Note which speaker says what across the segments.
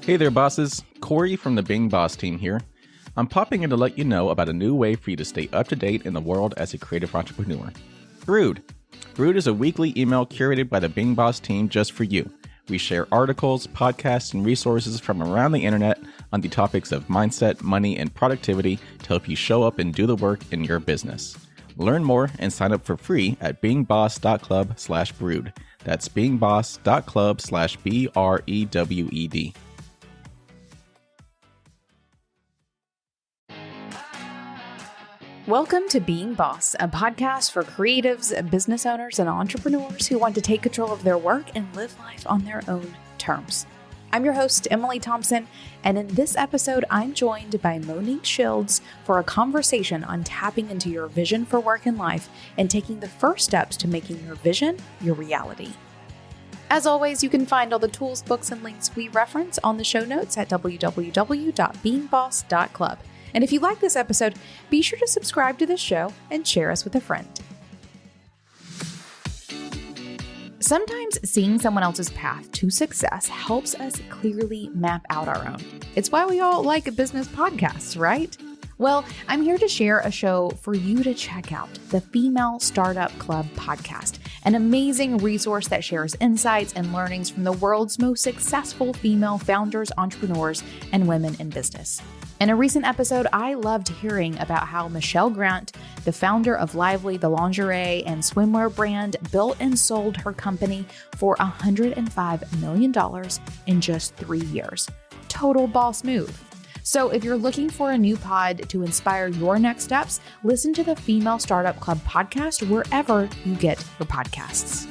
Speaker 1: Hey there, bosses. Corey from the Being Boss team here. I'm popping in to let you know about a new way for you to stay up to date in the world as a creative entrepreneur. Brood. Brood is a weekly email curated by the Being Boss team just for you. We share articles, podcasts, and resources from around the internet on the topics of mindset, money, and productivity to help you show up and do the work in your business. Learn more and sign up for free at beingboss.club/brood. That's beingboss.club/BREWED.
Speaker 2: Welcome to Being Boss, a podcast for creatives, business owners, and entrepreneurs who want to take control of their work and live life on their own terms. I'm your host, Emily Thompson, and in this episode, I'm joined by Monique Shields for a conversation on tapping into your vision for work and life and taking the first steps to making your vision your reality. As always, you can find all the tools, books, and links we reference on the show notes at www.beingboss.club. And if you like this episode, be sure to subscribe to this show and share us with a friend. Sometimes seeing someone else's path to success helps us clearly map out our own. It's why we all like business podcasts, right? Well, I'm here to share a show for you to check out, the Female Startup Club podcast, an amazing resource that shares insights and learnings from the world's most successful female founders, entrepreneurs, and women in business. In a recent episode, I loved hearing about how Michelle Grant, the founder of Lively, the lingerie and swimwear brand, built and sold her company for $105 million in just 3 years. Total boss move. So if you're looking for a new pod to inspire your next steps, listen to the Female Startup Club podcast wherever you get your podcasts.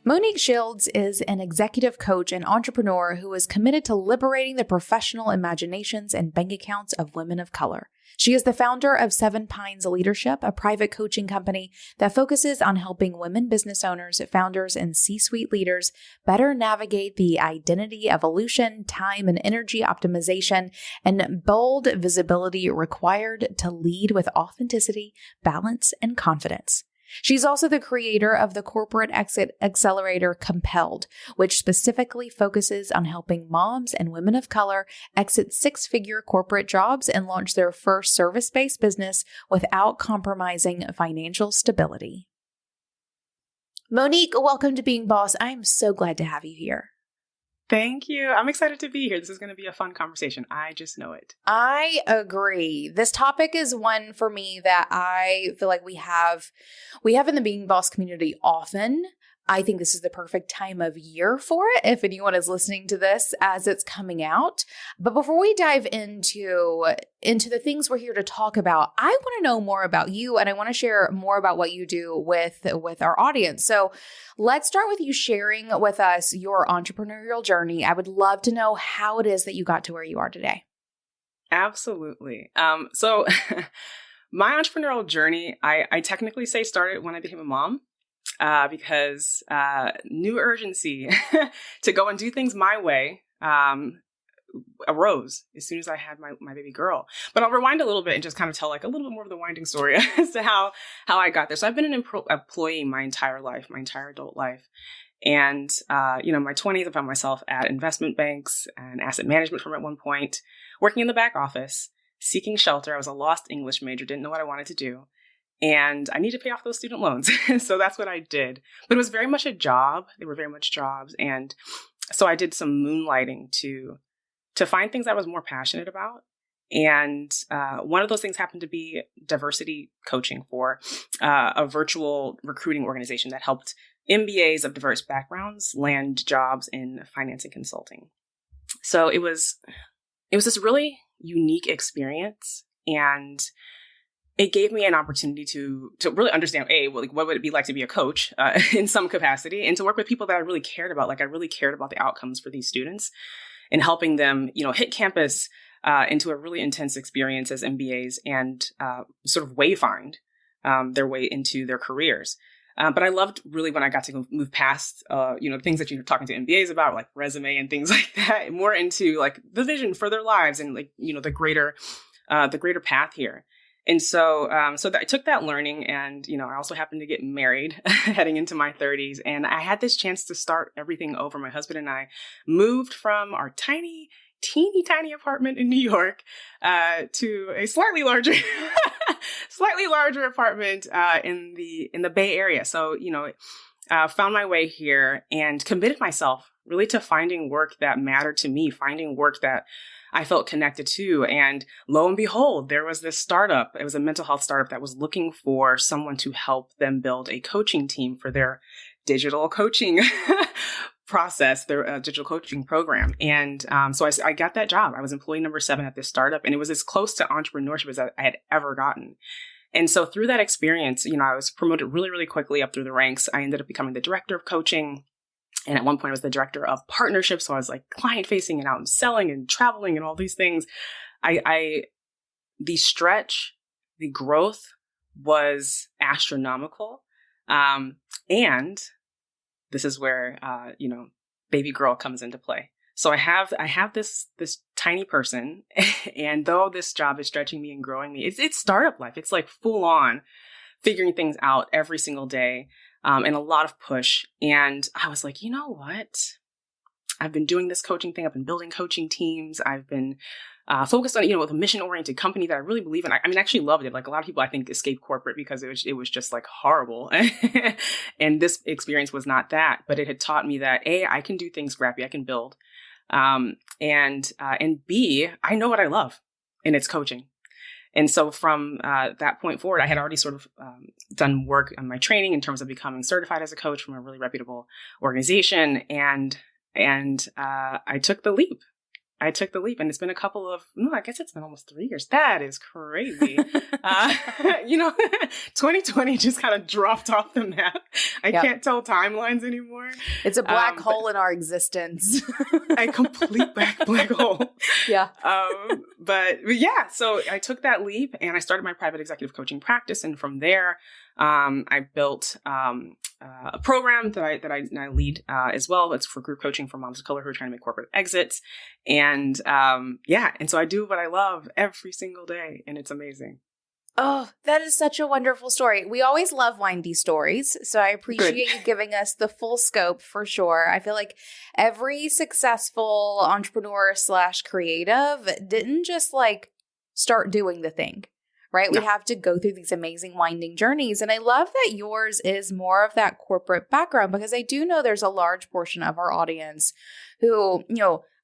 Speaker 2: Monique Shields is an executive coach and entrepreneur who is committed to liberating the professional imaginations and bank accounts of women of color. She is the founder of Seven Pines Leadership, a private coaching company that focuses on helping women business owners, founders, and C-suite leaders better navigate the identity evolution, time and energy optimization, and bold visibility required to lead with authenticity, balance, and confidence. She's also the creator of the corporate exit accelerator Compelled, which specifically focuses on helping moms and women of color exit six-figure corporate jobs and launch their first service-based business without compromising financial stability. Monique, welcome to Being Boss. I'm so glad to have you here.
Speaker 3: Thank you. I'm excited to be here. This is going to be a fun conversation. I just know it.
Speaker 2: I agree. This topic is one for me that I feel like we have in the Being Boss community often. I think this is the perfect time of year for it, if anyone is listening to this as it's coming out. But before we dive into the things we're here to talk about, I want to know more about you, and I want to share more about what you do with our audience. So let's start with you sharing with us your entrepreneurial journey. I would love to know how it is that you got to where you are today.
Speaker 3: Absolutely. So my entrepreneurial journey, I technically say started when I became a mom. Because new urgency to go and do things my way arose as soon as I had my baby girl. But I'll rewind a little bit and just kind of tell like a little bit more of the winding story as to how I got there. So I've been an employee my entire life, my entire adult life. And, my 20s, I found myself at investment banks and asset management firm at one point, working in the back office, seeking shelter. I was a lost English major, didn't know what I wanted to do. And I need to pay off those student loans. So that's what I did. But it was very much a job. They were very much jobs. And so I did some moonlighting to find things I was more passionate about. And one of those things happened to be diversity coaching for a virtual recruiting organization that helped MBAs of diverse backgrounds land jobs in finance and consulting. So it was this really unique experience. And it gave me an opportunity to really understand, what would it be like to be a coach in some capacity, and to work with people that I really cared about. Like I really cared about the outcomes for these students and helping them, hit campus into a really intense experience as MBAs and sort of wayfind their way into their careers. But I loved really when I got to move past, things that you're talking to MBAs about, like resume and things like that, more into like the vision for their lives and like, the greater path here. And so, I took that learning, and, I also happened to get married heading into my 30s, and I had this chance to start everything over. My husband and I moved from our teeny tiny apartment in New York, to a slightly larger apartment, in the Bay Area. So, found my way here and committed myself really to finding work that mattered to me, finding work that I felt connected to. And lo and behold, there was this startup. It was a mental health startup that was looking for someone to help them build a coaching team for their digital coaching process, their digital coaching program. And so I got that job. I was employee number 7 at this startup, and it was as close to entrepreneurship as I had ever gotten. And so through that experience, I was promoted really, really quickly up through the ranks. I ended up becoming the director of coaching. And at one point I was the director of partnerships. So I was like client facing and out and selling and traveling and all these things. The stretch, the growth was astronomical. And this is where, baby girl comes into play. So I have this tiny person, and though this job is stretching me and growing me, it's startup life. It's like full on figuring things out every single day, and a lot of push. And I was like, you know what? I've been doing this coaching thing. I've been building coaching teams. I've been focused on, with a mission-oriented company that I really believe in. I actually loved it. Like a lot of people, I think, escape corporate because it was just like horrible. And this experience was not that, but it had taught me that A, I can do things scrappy, I can build. And B, I know what I love, and it's coaching. And so from that point forward, I had already sort of done work on my training in terms of becoming certified as a coach from a really reputable organization. And I took the leap. And it's been I guess it's been almost 3 years. That is crazy. 2020 just kind of dropped off the map. I can't tell timelines anymore.
Speaker 2: It's a black hole in our existence.
Speaker 3: A complete black hole.
Speaker 2: Yeah.
Speaker 3: But yeah, so I took that leap and I started my private executive coaching practice. And from there, I built a program that I now lead as well. It's for group coaching for moms of color who are trying to make corporate exits. And so I do what I love every single day, and it's amazing.
Speaker 2: Oh, that is such a wonderful story. We always love windy stories, so I appreciate you giving us the full scope for sure. I feel like every successful entrepreneur / creative didn't just like start doing the thing. Right?
Speaker 3: No.
Speaker 2: We have to go through these amazing winding journeys. And I love that yours is more of that corporate background, because I do know there's a large portion of our audience who,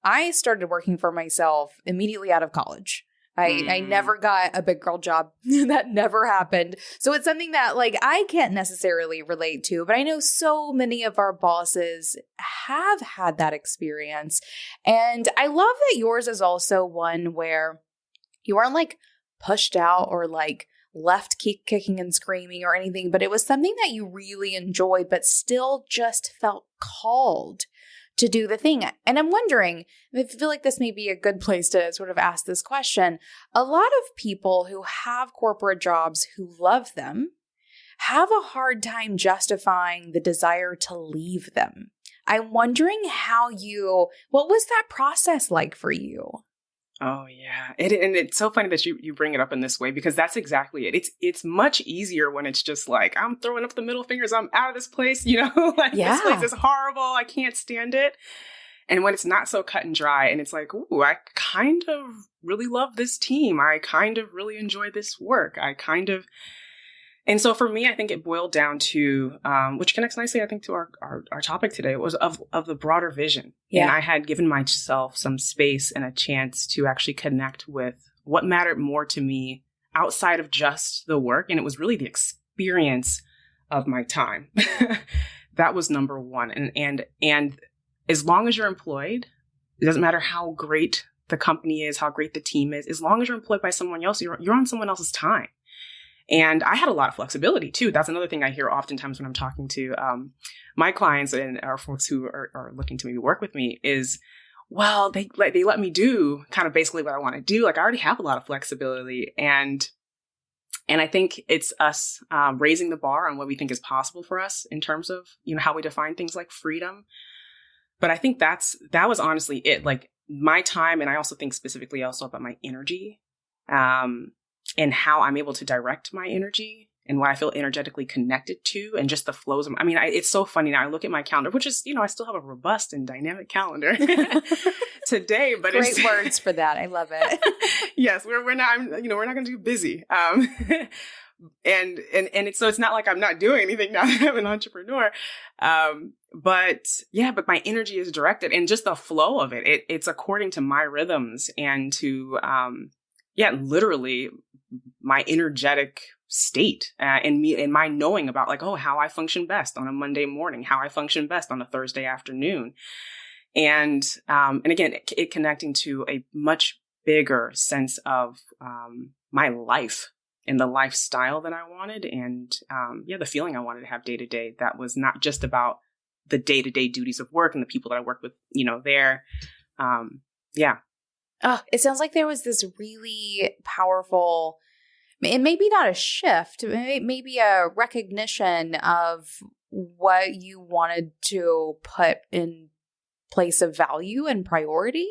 Speaker 2: I started working for myself immediately out of college. I never got a big girl job. That never happened. So it's something that like I can't necessarily relate to, but I know so many of our bosses have had that experience. And I love that yours is also one where you aren't like pushed out or like left kicking and screaming or anything, but it was something that you really enjoyed, but still just felt called to do the thing. And I'm wondering, I feel like this may be a good place to sort of ask this question. A lot of people who have corporate jobs who love them have a hard time justifying the desire to leave them. I'm wondering what was that process like for you?
Speaker 3: Oh yeah. And it's so funny that you bring it up in this way, because that's exactly it. It's much easier when it's just like, I'm throwing up the middle fingers. I'm out of this place, This place is horrible. I can't stand it. And when it's not so cut and dry and it's like, ooh, I kind of really love this team. I kind of really enjoy this work. And so for me, I think it boiled down to, which connects nicely, I think, to our topic today. It was of the broader vision. Yeah. And I had given myself some space and a chance to actually connect with what mattered more to me outside of just the work. And it was really the experience of my time. That was number one. And as long as you're employed, it doesn't matter how great the company is, how great the team is. As long as you're employed by someone else, you're on someone else's time. And I had a lot of flexibility too. That's another thing I hear oftentimes when I'm talking to my clients and our folks who are looking to maybe work with me is, well, they let me do kind of basically what I want to do. Like I already have a lot of flexibility, and I think it's us raising the bar on what we think is possible for us in terms of how we define things like freedom. But I think that was honestly it. Like my time, and I also think specifically also about my energy. how I'm able to direct my energy and what I feel energetically connected to, and just the flows of, it's so funny now. I look at my calendar, which is, I still have a robust and dynamic calendar today, but
Speaker 2: great words for that. I love it.
Speaker 3: Yes, we're not, we're not going to do busy. And it's not like I'm not doing anything now that I'm an entrepreneur. But my energy is directed, and just the flow of it's according to my rhythms and to, literally my energetic state, and my knowing about like, how I function best on a Monday morning, how I function best on a Thursday afternoon. And again, it connecting to a much bigger sense of, my life and the lifestyle that I wanted, and the feeling I wanted to have day to day. That was not just about the day to day duties of work and the people that I work with, there.
Speaker 2: Oh, it sounds like there was this really powerful, and maybe not a shift, maybe a recognition of what you wanted to put in place of value and priority,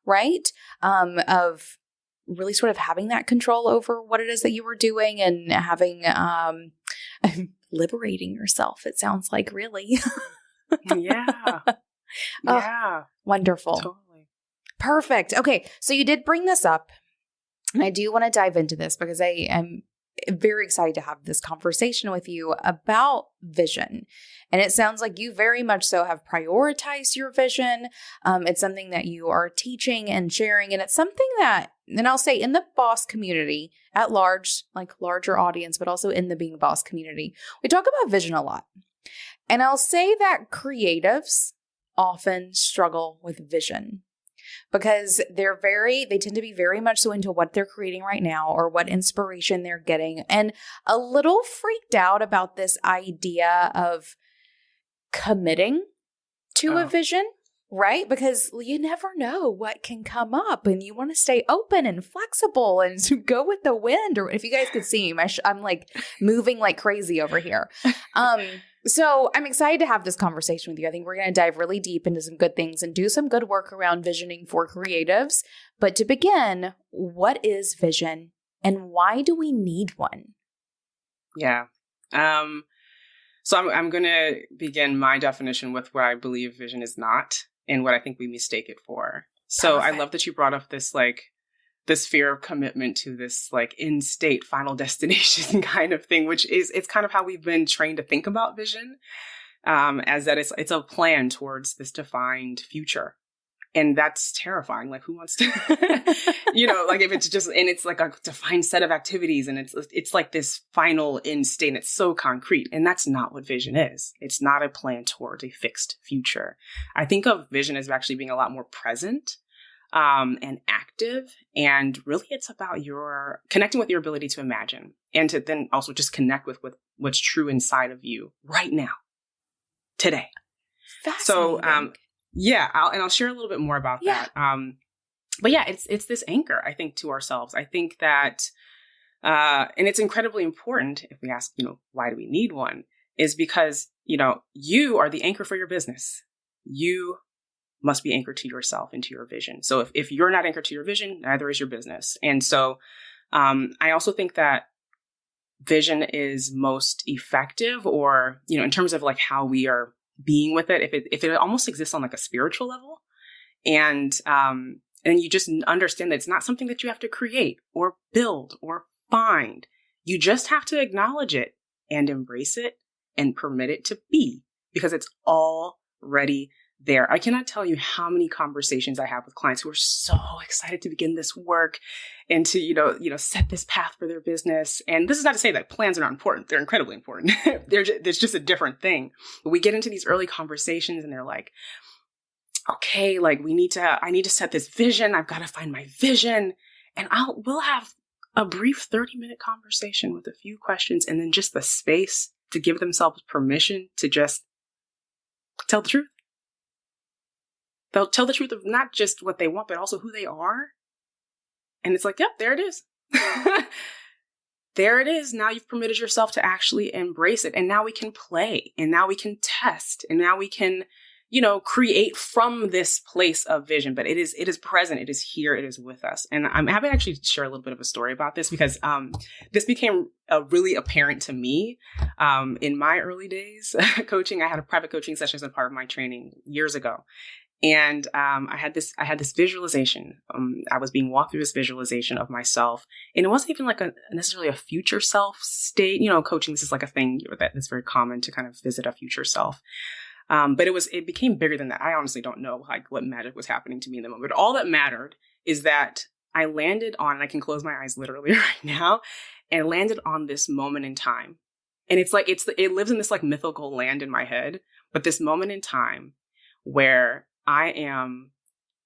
Speaker 2: right? Of really sort of having that control over what it is that you were doing, and having, liberating yourself, it sounds like, really.
Speaker 3: Yeah.
Speaker 2: Oh, wonderful.
Speaker 3: Totally.
Speaker 2: Perfect. Okay. So you did bring this up, and I do want to dive into this because I am very excited to have this conversation with you about vision. And it sounds like you very much so have prioritized your vision. It's something that you are teaching and sharing. And it's something that, and I'll say in the boss community at large, like larger audience, but also in the Being Boss community, we talk about vision a lot. And I'll say that creatives often struggle with vision, because they tend to be very much so into what they're creating right now or what inspiration they're getting, and a little freaked out about this idea of committing to a vision, right? Because you never know what can come up, and you want to stay open and flexible and to go with the wind. Or if you guys could see me, I'm like moving like crazy over here. So I'm excited to have this conversation with you. I think we're going to dive really deep into some good things and do some good work around visioning for creatives. But to begin, what is vision and why do we need one?
Speaker 3: Yeah. So I'm going to begin my definition with what I believe vision is not and what I think we mistake it for. So Perfect. I love that you brought up this this fear of commitment to this like in state final destination kind of thing, which it's kind of how we've been trained to think about vision, as that it's a plan towards this defined future. And that's terrifying. Like, who wants to, like if it's just, and it's like a defined set of activities, and it's like this final end state, and it's so concrete. And that's not what vision is. It's not a plan towards a fixed future. I think of vision as actually being a lot more present, and active. And really it's about your connecting with your ability to imagine, and to then also just connect with what's true inside of you right now, today.
Speaker 2: Fascinating.
Speaker 3: So, I'll share a little bit more about that. But yeah, it's this anchor, I think, to ourselves. I think that, and it's incredibly important if we ask, why do we need one, is because, you are the anchor for your business. You must be anchored to yourself and to your vision. So if you're not anchored to your vision, neither is your business. And so, I also think that vision is most effective, or, in terms of like how we are being with it, if it almost exists on like a spiritual level, and you just understand that it's not something that you have to create or build or find. You just have to acknowledge it and embrace it and permit it to be, because it's already there. I cannot tell you how many conversations I have with clients who are so excited to begin this work and to, set this path for their business. And this is not to say that plans are not important. They're incredibly important. There's just a different thing. But we get into these early conversations and they're like, okay, like I need to set this vision. I've got to find my vision. And we'll have a brief 30-minute conversation with a few questions, and then just the space to give themselves permission to just tell the truth. They'll tell the truth of not just what they want, but also who they are. And it's like, yep, there it is. There it is. Now you've permitted yourself to actually embrace it. And now we can play, and now we can test, and now we can, create from this place of vision, but it is present. It is here. It is with us. And I'm happy to actually share a little bit of a story about this because this became really apparent to me in my early days coaching. I had a private coaching session as a part of my training years ago. And I had this visualization. I was being walked through this visualization of myself, and it wasn't even like necessarily a future self state. Coaching, this is like a thing that's very common to kind of visit a future self. But it became bigger than that. I honestly don't know what magic was happening to me in the moment. But all that mattered is that I landed on, and I can close my eyes literally right now, and landed on this moment in time. And it's like it lives in this like mythical land in my head. But this moment in time where I am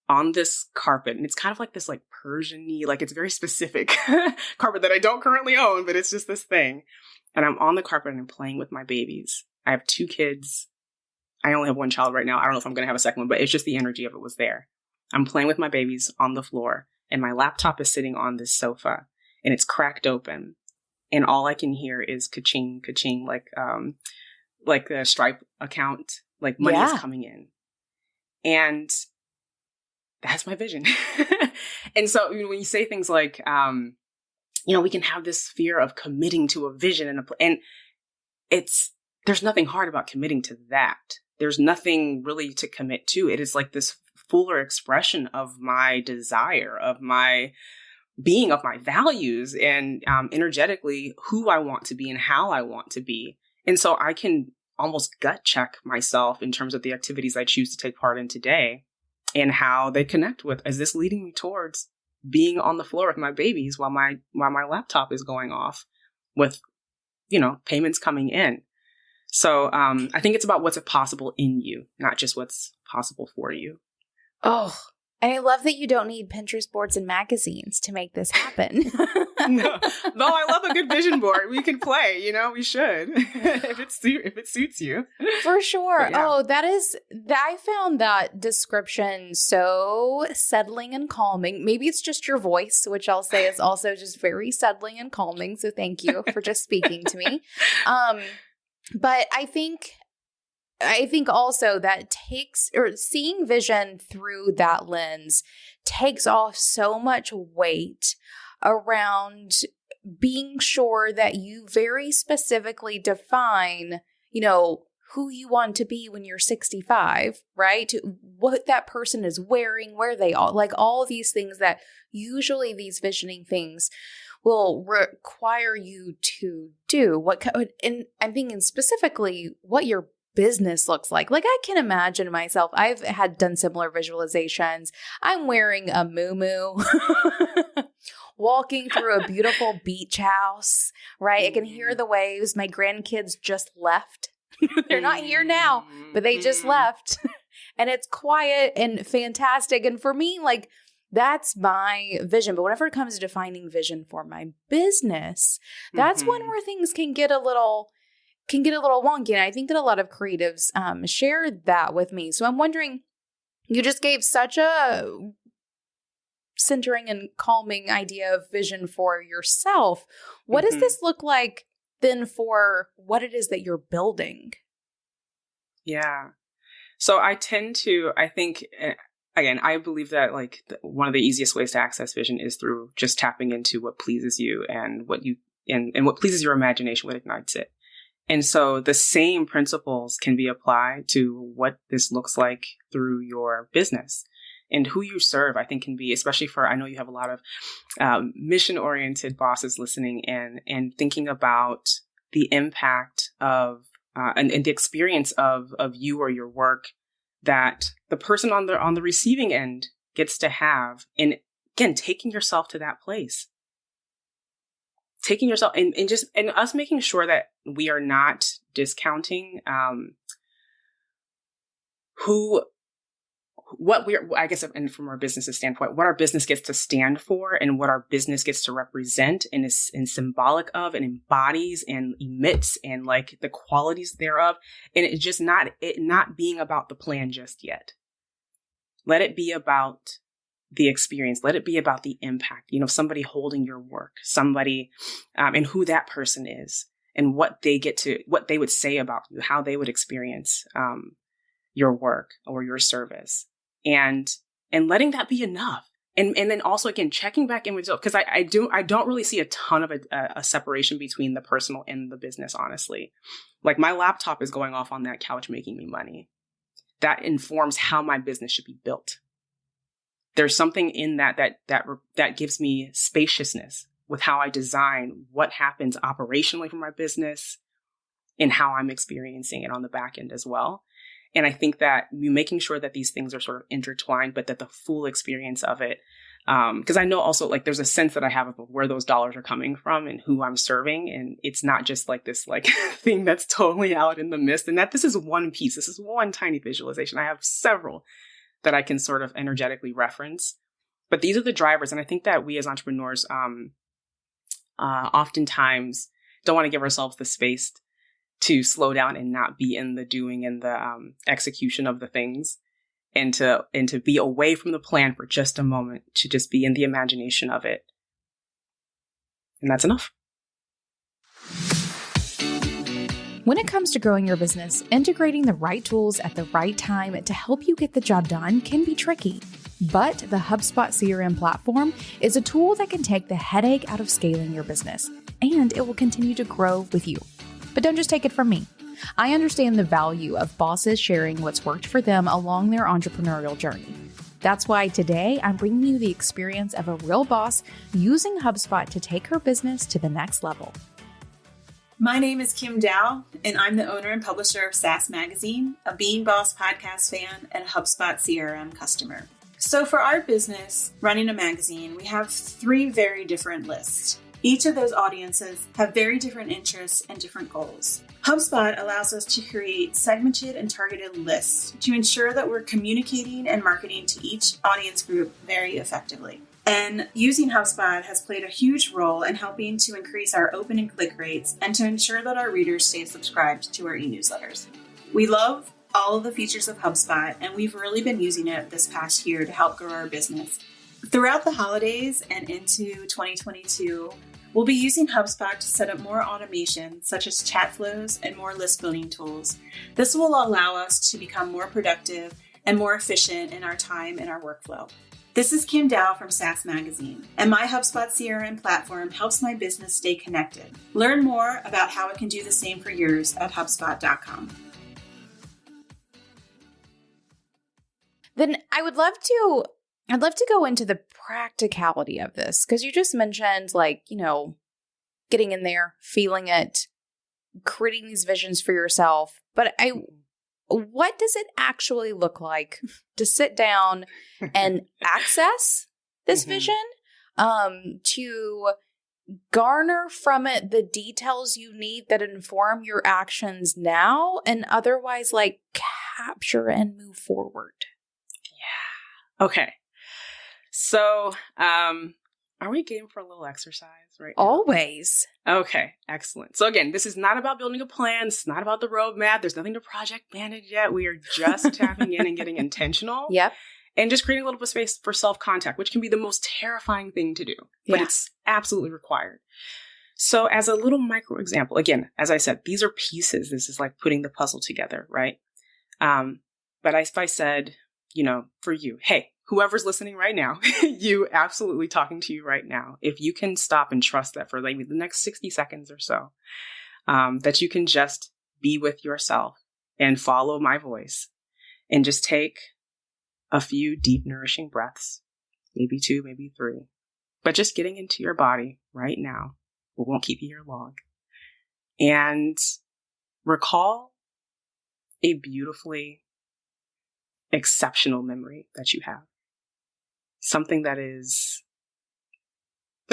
Speaker 3: on this carpet, and it's kind of like this like Persian-y, like it's very specific carpet that I don't currently own, but it's just this thing. And I'm on the carpet and I'm playing with my babies. I have 2 kids. I only have 1 child right now. I don't know if I'm going to have a second one, but it's just the energy of it was there. I'm playing with my babies on the floor, and my laptop is sitting on this sofa, and it's cracked open. And all I can hear is ka-ching, ka-ching, like the Stripe account, like money is coming in. And that's my vision. And so when you say things like, we can have this fear of committing to a vision and there's nothing hard about committing to that. There's nothing really to commit to. It is like this fuller expression of my desire, of my being, of my values, and energetically who I want to be and how I want to be. And so I can almost gut check myself in terms of the activities I choose to take part in today and how they connect with, is this leading me towards being on the floor with my babies while my laptop is going off with, payments coming in. So I think it's about what's possible in you, not just what's possible for you.
Speaker 2: Oh, and I love that you don't need Pinterest boards and magazines to make this happen.
Speaker 3: No, I love a good vision board. We can play, we should, if it suits you.
Speaker 2: For sure.
Speaker 3: Yeah.
Speaker 2: Oh, I found that description so settling and calming. Maybe it's just your voice, which I'll say is also just very settling and calming. So thank you for just speaking to me. But I think also that seeing vision through that lens takes off so much weight around being sure that you very specifically define, who you want to be when you're 65, right? What that person is wearing, where they are, like all these things that usually these visioning things will require you to do. And I'm thinking specifically what your business looks like. Like I can imagine myself, I've done similar visualizations. I'm wearing a muumuu, walking through a beautiful beach house, right? I can hear the waves. My grandkids just left. They're not here now, but they just left. And it's quiet and fantastic. And for me, like, that's my vision. But whenever it comes to defining vision for my business, that's when where things can get a little wonky. And I think that a lot of creatives shared that with me. So I'm wondering, you just gave such a centering and calming idea of vision for yourself. What does this look like then for what it is that you're building?
Speaker 3: Yeah. So I think, again, I believe that like one of the easiest ways to access vision is through just tapping into what pleases you and and what pleases your imagination, what ignites it. And so the same principles can be applied to what this looks like through your business. And who you serve, I think, can be, especially I know you have a lot of mission-oriented bosses listening and thinking about the impact of and the experience of you or your work that the person on the receiving end gets to have. And again, taking yourself to that place. Taking yourself and us making sure that we are not discounting I guess, and from our business's standpoint, what our business gets to stand for and what our business gets to represent and is symbolic of and embodies and emits and like the qualities thereof. And it's just not being about the plan just yet. Let it be about the experience. Let it be about the impact, somebody holding your work, somebody, and who that person is and what they would say about you, how they would experience, your work or your service, and letting that be enough. And then also, again, checking back in with yourself, because I don't really see a ton of a separation between the personal and the business, honestly. Like, my laptop is going off on that couch making me money. That informs how my business should be built. There's something in that gives me spaciousness with how I design what happens operationally for my business and how I'm experiencing it on the back end as well. And I think that making sure that these things are sort of intertwined, but that the full experience of it, because I know also, like, there's a sense that I have of where those dollars are coming from and who I'm serving. And it's not just like this like thing that's totally out in the mist, and that this is one piece. This is one tiny visualization. I have several that I can sort of energetically reference, but these are the drivers. And I think that we as entrepreneurs oftentimes don't want to give ourselves the space to slow down and not be in the doing and the execution of the things, and to be away from the plan for just a moment, to just be in the imagination of it. And that's enough.
Speaker 2: When it comes to growing your business, integrating the right tools at the right time to help you get the job done can be tricky. But the HubSpot CRM platform is a tool that can take the headache out of scaling your business, and it will continue to grow with you. But don't just take it from me. I understand the value of bosses sharing what's worked for them along their entrepreneurial journey. That's why today I'm bringing you the experience of a real boss using HubSpot to take her business to the next level.
Speaker 4: My name is Kim Dow, and I'm the owner and publisher of SaaS Magazine, a Being Boss podcast fan, and a HubSpot CRM customer. So for our business, running a magazine, we have 3 very different lists. Each of those audiences have very different interests and different goals. HubSpot allows us to create segmented and targeted lists to ensure that we're communicating and marketing to each audience group very effectively. And using HubSpot has played a huge role in helping to increase our open and click rates and to ensure that our readers stay subscribed to our e-newsletters. We love all of the features of HubSpot, and we've really been using it this past year to help grow our business. Throughout the holidays and into 2022, we'll be using HubSpot to set up more automation, such as chat flows and more list building tools. This will allow us to become more productive and more efficient in our time and our workflow. This is Kim Dow from SaaS Magazine, and my HubSpot CRM platform helps my business stay connected. Learn more about how it can do the same for yours at HubSpot.com.
Speaker 2: Then I'd love to go into the practicality of this, because you just mentioned, getting in there, feeling it, creating these visions for yourself. But what does it actually look like to sit down and access this vision, to garner from it the details you need that inform your actions now, and otherwise capture and move forward?
Speaker 3: Yeah. Okay. So, are we game for a little exercise right now?
Speaker 2: Always.
Speaker 3: Okay, excellent. So again, this is not about building a plan. It's not about the roadmap. There's nothing to project manage yet. We are just tapping in and getting intentional.
Speaker 2: Yep.
Speaker 3: And just creating a little bit of space for self-contact, which can be the most terrifying thing to do, but it's absolutely required. So as a little micro example, again, as I said, these are pieces. This is like putting the puzzle together, right? But if I said, for you, hey, whoever's listening right now, you absolutely talking to you right now, if you can stop and trust that for maybe the next 60 seconds or so, that you can just be with yourself and follow my voice and just take a few deep, nourishing breaths, maybe 2, maybe 3, but just getting into your body right now. We won't keep you here long. And recall a beautifully exceptional memory that you have. Something that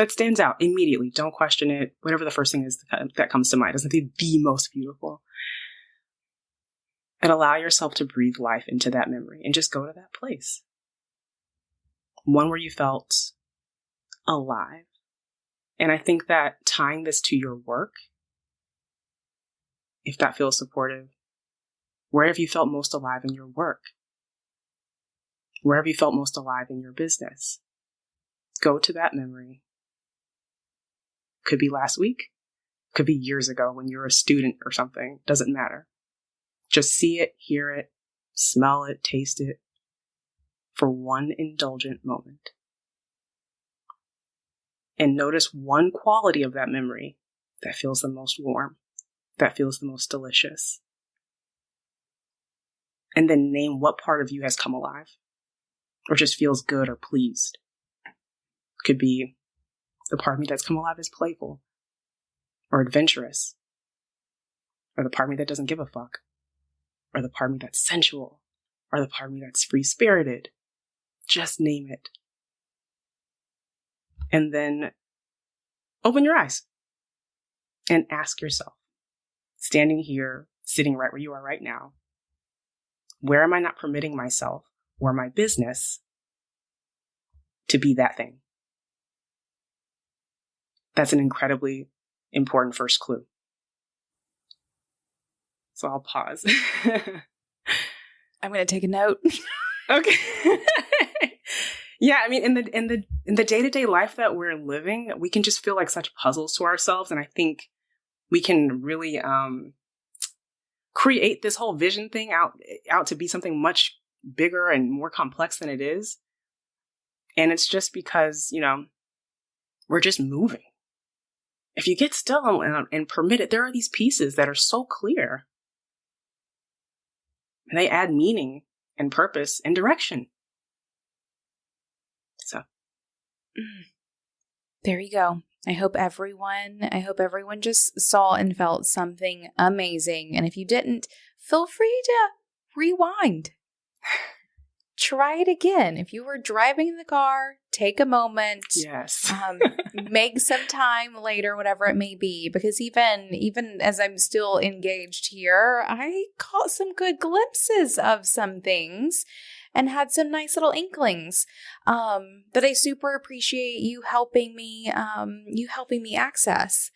Speaker 3: stands out immediately. Don't question it. Whatever the first thing is that comes to mind. Doesn't be the most beautiful. And allow yourself to breathe life into that memory and just go to that place. One where you felt alive. And I think that tying this to your work, if that feels supportive, where have you felt most alive in your work? Where have you felt most alive in your business? Go to that memory. Could be last week. Could be years ago when you were a student or something. Doesn't matter. Just see it, hear it, smell it, taste it for one indulgent moment. And notice one quality of that memory that feels the most warm, that feels the most delicious. And then name what part of you has come alive or just feels good or pleased. Could be the part of me that's come alive is playful or adventurous, or the part of me that doesn't give a fuck, or the part of me that's sensual, or the part of me that's free-spirited. Just name it. And then open your eyes and ask yourself, standing here, sitting right where you are right now, where am I not permitting myself or my business to be that thing? That's an incredibly important first clue. So I'll pause.
Speaker 2: I'm going to take a note.
Speaker 3: Okay. Yeah, I mean, in the day-to-day life that we're living, we can just feel like such puzzles to ourselves, and I think we can really create this whole vision thing out to be something much bigger and more complex than it is. And it's just because, we're just moving. If you get still and permit it, there are these pieces that are so clear. And they add meaning and purpose and direction. So.
Speaker 2: There you go. I hope everyone just saw and felt something amazing. And if you didn't, feel free to rewind. Try it again. If you were driving in the car, take a moment.
Speaker 3: Yes.
Speaker 2: Make some time later, whatever it may be. Because even as I'm still engaged here, I caught some good glimpses of some things and had some nice little inklings that I super appreciate you helping me access.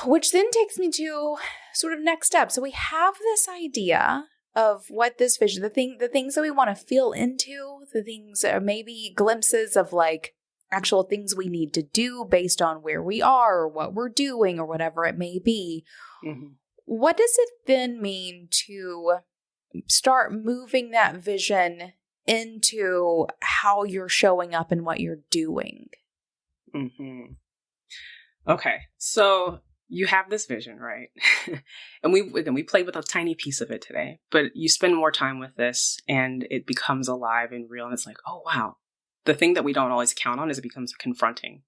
Speaker 2: Which then takes me to sort of next step. So we have this idea of what this vision, the things that we want to feel into, the things that are maybe glimpses of like actual things we need to do based on where we are or what we're doing or whatever it may be. Mm-hmm. What does it then mean to start moving that vision into how you're showing up and what you're doing?
Speaker 3: Mm-hmm. Okay, so you have this vision, right? And we played with a tiny piece of it today, but you spend more time with this and it becomes alive and real. And it's like, oh, wow. The thing that we don't always count on is it becomes confronting.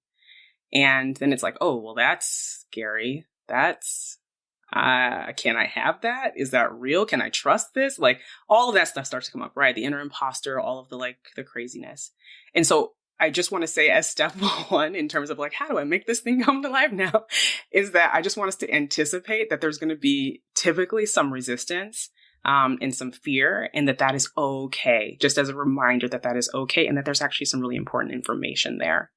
Speaker 3: And then it's like, oh, well, that's scary. That's, can I have that? Is that real? Can I trust this? Like all of that stuff starts to come up, right? The inner imposter, all of the craziness. And so I just want to say as step one, in terms of like, how do I make this thing come to life now, is that I just want us to anticipate that there's going to be typically some resistance and some fear, and that is okay. Just as a reminder that is okay, and that there's actually some really important information there.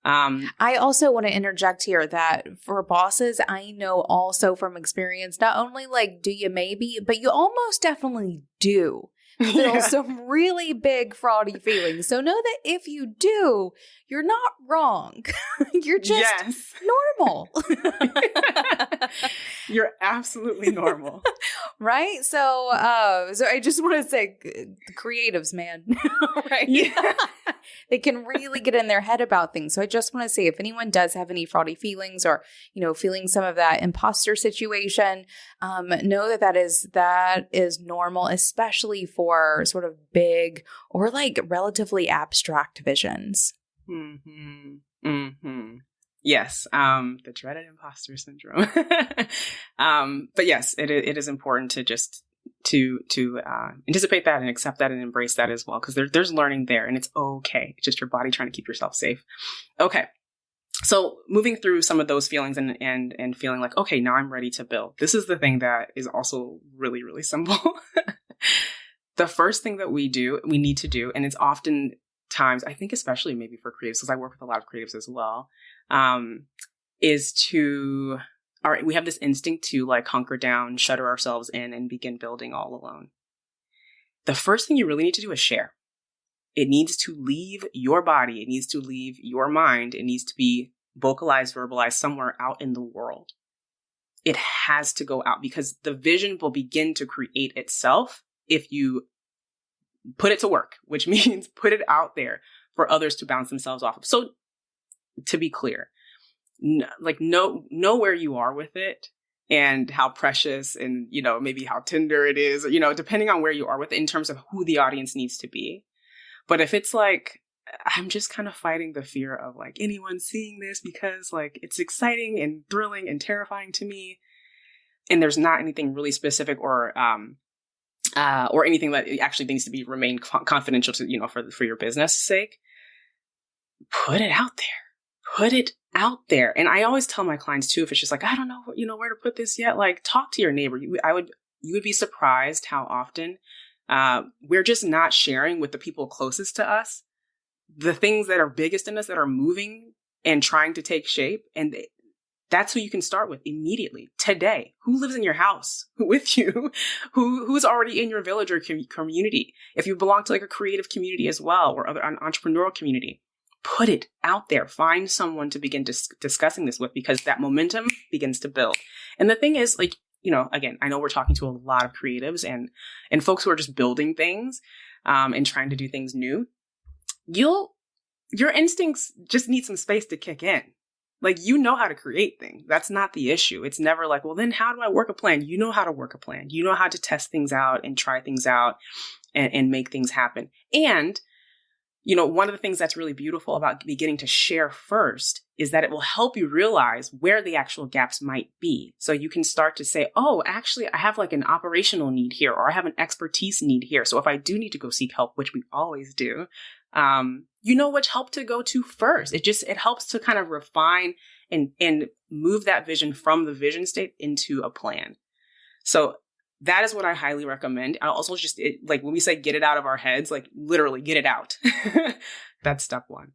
Speaker 2: I also want to interject here that for bosses, I know also from experience, not only like, do you maybe, but you almost definitely do feel some really big fraudy feelings. So know that if you do, you're not wrong. You're just normal.
Speaker 3: You're absolutely normal.
Speaker 2: Right? So I just want to say the creatives, man. Right? Yeah. They can really get in their head about things. So I just want to say, if anyone does have any fraudy feelings or, feeling some of that imposter situation, know that is normal, especially for sort of big or like relatively abstract visions.
Speaker 3: Mm-hmm. Mm-hmm. Yes. The dreaded imposter syndrome. But yes, it is important to just to anticipate that and accept that and embrace that as well, because there's learning there and it's okay. It's just your body trying to keep yourself safe. Okay. So moving through some of those feelings and feeling like, okay, now I'm ready to build. This is the thing that is also really, really simple. The first thing that we need to do, and it's often times, I think especially maybe for creatives, because I work with a lot of creatives as well, is to, all right, we have this instinct to like hunker down, shutter ourselves in, and begin building all alone. The first thing you really need to do is share. It needs to leave your body. It needs to leave your mind. It needs to be vocalized, verbalized somewhere out in the world. it has to go out, because the vision will begin to create itself if you put it to work, which means put it out there for others to bounce themselves off of. So to be clear, know where you are with it and how precious and, maybe how tender it is, depending on where you are with it in terms of who the audience needs to be. But if it's like, I'm just kind of fighting the fear of like anyone seeing this because like it's exciting and thrilling and terrifying to me, and there's not anything really specific or anything that actually needs to be remain confidential to, for your business sake, put it out there. Put it out there. And I always tell my clients too, if it's just like, I don't know, where to put this yet, like talk to your neighbor. You would be surprised how often we're just not sharing with the people closest to us the things that are biggest in us that are moving and trying to take shape. And that's who you can start with immediately today. Who lives in your house with you? Who's already in your village or community? If you belong to like a creative community as well, or an entrepreneurial community, put it out there. Find someone to begin discussing this with, because that momentum begins to build. And the thing is, like, again, I know we're talking to a lot of creatives and folks who are just building things and trying to do things new. Your instincts just need some space to kick in. Like, how to create things. That's not the issue. It's never like, well, then how do I work a plan? You know how to work a plan. You know how to test things out and try things out and make things happen. And, one of the things that's really beautiful about beginning to share first is that it will help you realize where the actual gaps might be. So you can start to say, oh, actually, I have like an operational need here, or I have an expertise need here. So if I do need to go seek help, which we always do, which help to go to first. It helps to kind of refine and move that vision from the vision state into a plan. So that is what I highly recommend. I also like when we say get it out of our heads, like literally get it out. That's step one.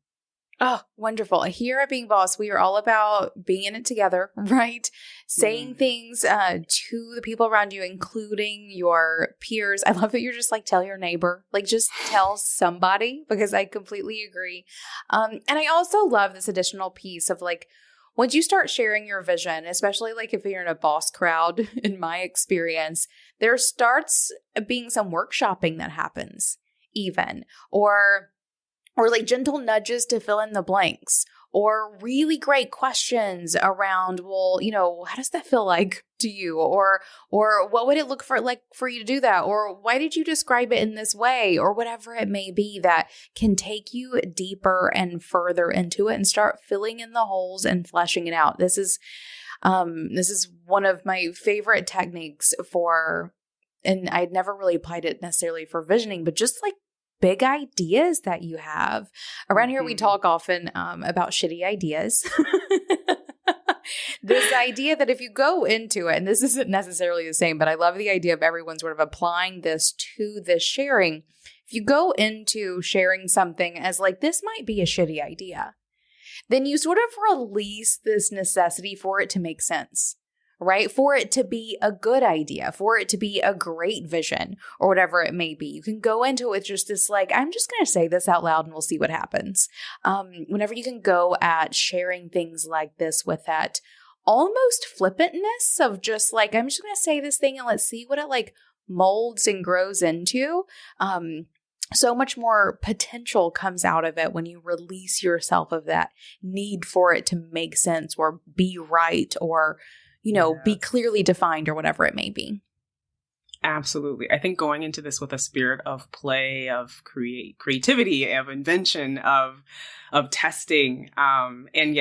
Speaker 2: Oh, wonderful. Here at Being Boss, we are all about being in it together, right? Saying things to the people around you, including your peers. I love that you're just like, tell your neighbor, like just tell somebody, because I completely agree. And I also love this additional piece of like, once you start sharing your vision, especially like if you're in a boss crowd, in my experience, there starts being some workshopping that happens even, or like gentle nudges to fill in the blanks, or really great questions around, well, how does that feel like to you? Or what would it look for you to do that? Or why did you describe it in this way? Or whatever it may be that can take you deeper and further into it and start filling in the holes and fleshing it out. This is one of my favorite techniques and I'd never really applied it necessarily for visioning, but just like big ideas that you have. Around here, we talk often about shitty ideas. This idea that if you go into it, and this isn't necessarily the same, but I love the idea of everyone sort of applying this to this sharing. If you go into sharing something as like, this might be a shitty idea, then you sort of release this necessity for it to make sense. Right? For it to be a good idea, for it to be a great vision, or whatever it may be. You can go into it with just this, like, I'm just going to say this out loud and we'll see what happens. Whenever you can go at sharing things like this with that almost flippantness of just like, I'm just going to say this thing and let's see what it like molds and grows into. So much more potential comes out of it when you release yourself of that need for it to make sense or be right or be clearly defined or whatever it may be.
Speaker 3: Absolutely. I think going into this with a spirit of play, of creativity, of invention, of testing, and